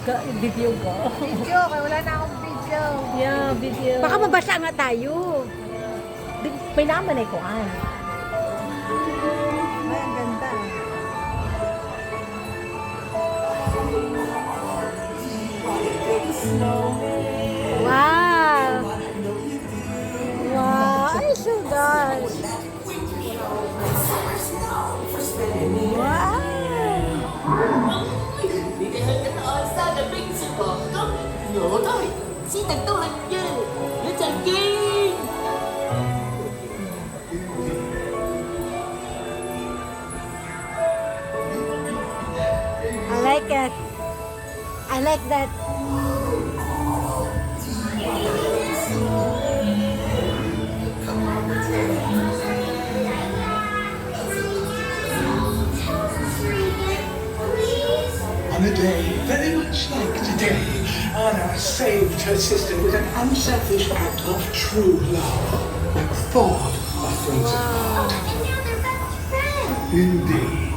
Video ko. Video, kaya wala na akong video. Yeah, video. Baka mabasa nga tayo. May naman ay kuan. Ay, ang ganda. Wow! Wow! Ay, so gosh! Wow! 你哋去緊岸山嘅冰雪皇宮，我都係，斯特都係嘅，一陣見。I like it. I like that. On a day very much like today, Anna saved her sister with an unselfish act of true love, thawed a frozen heart. Indeed.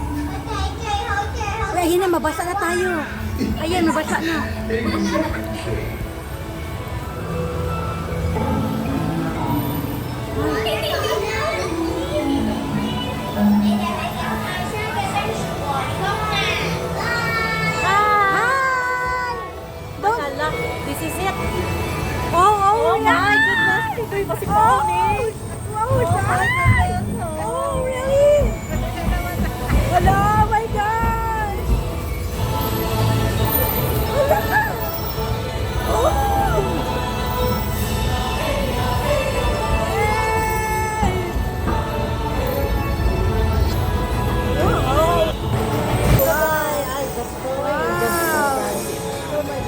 Ayun na, mabasa na tayo. Ayan, mabasa na. Akala, this is it. Oh, my goodness. Ito'y pasikoni. Oh, really? Hello, oh my gosh!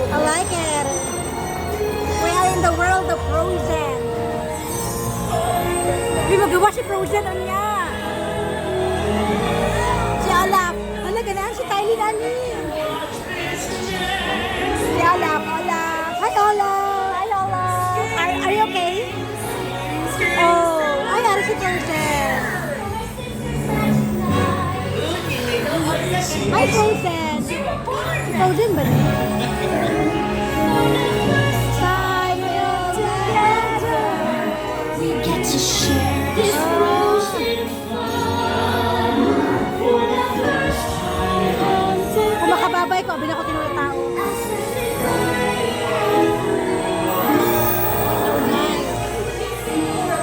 I like it. We are in the world of Frozen. Di magawa si Frozen on niya. Si Olaf. Wala, ganaan si Kylie Nani. Si Olaf. Hi, Olaf. Hi, Olaf. Are you okay? Oh, ay, ari si Frozen. Hi, Frozen. Frozen ba niya? Kung makababay ko, abin ako tinulong tao.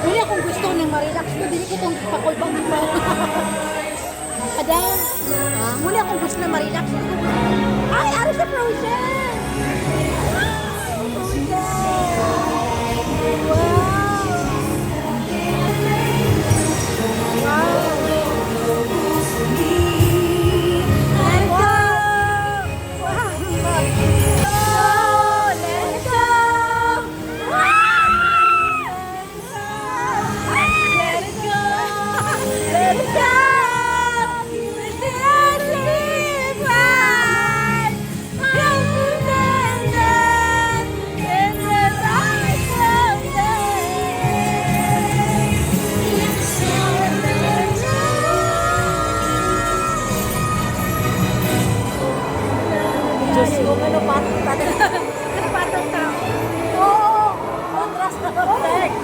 Muli akong gusto nang ma-relax ko, dili ko itong pakulbang pa. Adan, muli akong gusto na ma-relax. Ay, ari sa Frozen! Diyos ko, ano patong ka? Oo! Contrast na perfect!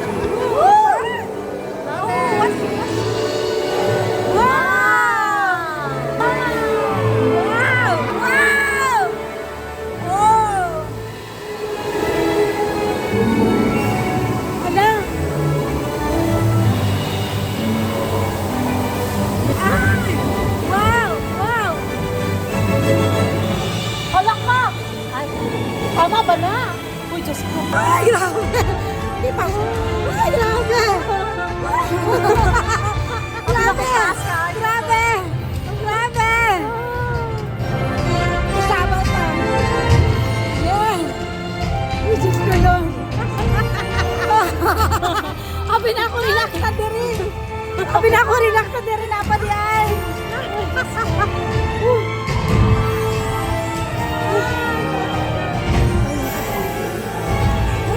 Tama ba na? Uy, Diyos ko. Ay, grabe! Di pa. Ay, grabe! Grabe! Grabe! Grabe! Kasama pa. Yeah! Ay, Diyos ko yun. Abi na ako relax na diri. Abi na ako relax na diri na pa di ay. Ay,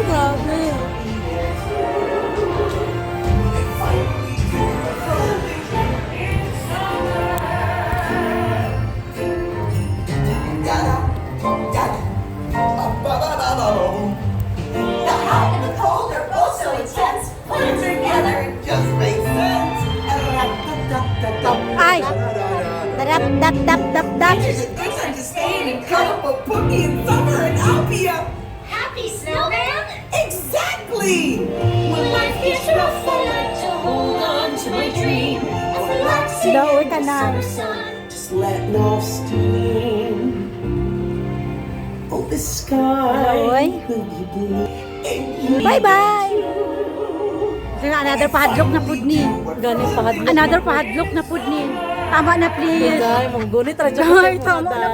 grabe. of Pookie and Summer and I'll be a Happy snowman? exactly. When life gets rough, I like to hold on to my dream. And relaxing Nauwi in ka the na. summer sun. Just letting off steam. Oh, the sky Oy. will be blue. And you Bye-bye! Another padlock na pud ni. Galing pahadlok. Another padlock na pud ni. Tama na please. Day, mong gunit. Radyo Day, tama na